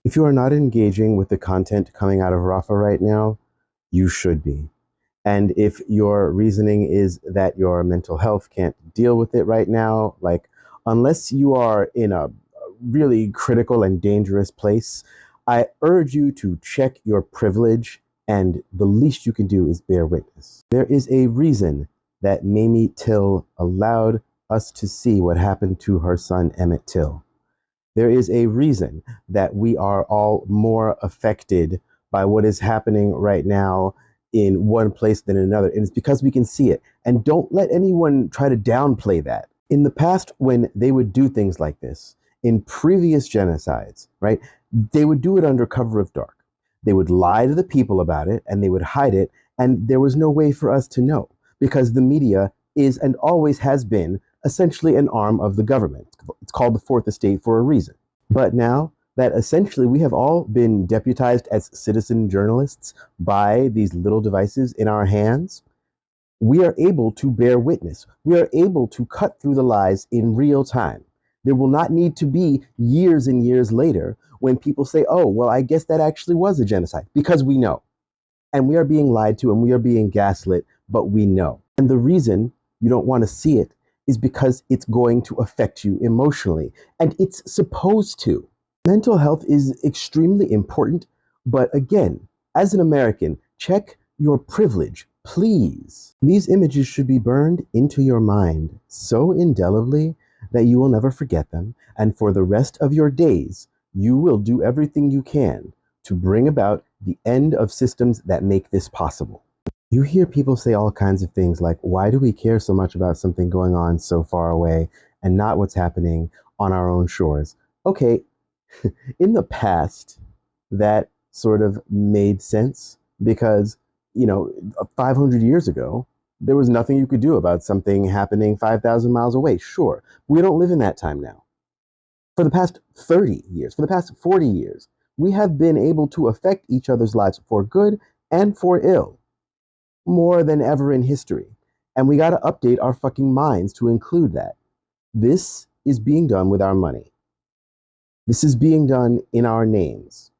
If you are not engaging with the content coming out of Rafah right now, you should be. And if your reasoning is that your mental health can't deal with it right now, like, unless you are in a really critical and dangerous place, I urge you to check your privilege, and the least you can do is bear witness. There is a reason that Mamie Till allowed us to see what happened to her son Emmett Till. There is a reason that we are all more affected by what is happening right now in one place than another. And it's because we can see it. And don't let anyone try to downplay that. In the past, when they would do things like this, in previous genocides, right, they would do it under cover of dark. They would lie to the people about it and they would hide it. And there was no way for us to know because the media is and always has been essentially an arm of the government. It's called the Fourth Estate for a reason. But now that essentially we have all been deputized as citizen journalists by these little devices in our hands, we are able to bear witness. We are able to cut through the lies in real time. There will not need to be years and years later when people say, oh, well, I guess that actually was a genocide, because we know. And we are being lied to and we are being gaslit, but we know. And the reason you don't want to see it is because it's going to affect you emotionally. And it's supposed to. Mental health is extremely important, but again, as an American, check your privilege, please. These images should be burned into your mind so indelibly that you will never forget them, and for the rest of your days, you will do everything you can to bring about the end of systems that make this possible. You hear people say all kinds of things like, why do we care so much about something going on so far away and not what's happening on our own shores? Okay, in the past, that sort of made sense because, 500 years ago, there was nothing you could do about something happening 5,000 miles away. Sure, we don't live in that time now. For the past 30 years, for the past 40 years, we have been able to affect each other's lives for good and for ill, more than ever in history. And we got to update our fucking minds to include that. This is being done with our money. This is being done in our names,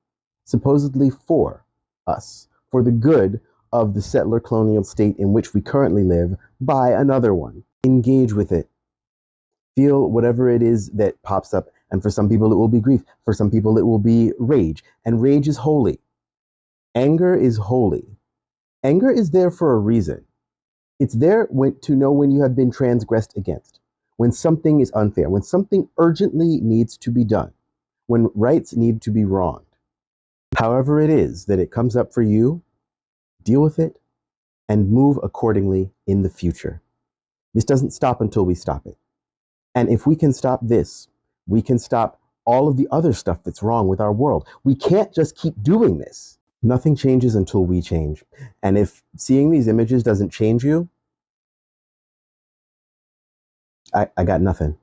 supposedly for us, for the good of the settler colonial state in which we currently live by another one. Engage with it. Feel whatever it is that pops up. And for some people, it will be grief. For some people, it will be rage. And rage is holy. Anger is holy. Anger is there for a reason. It's there to know when you have been transgressed against, when something is unfair, when something urgently needs to be done, when rights need to be wronged. However it is that it comes up for you, deal with it and move accordingly in the future. This doesn't stop until we stop it. And if we can stop this, we can stop all of the other stuff that's wrong with our world. We can't just keep doing this. Nothing changes until we change. And if seeing these images doesn't change you, I got nothing.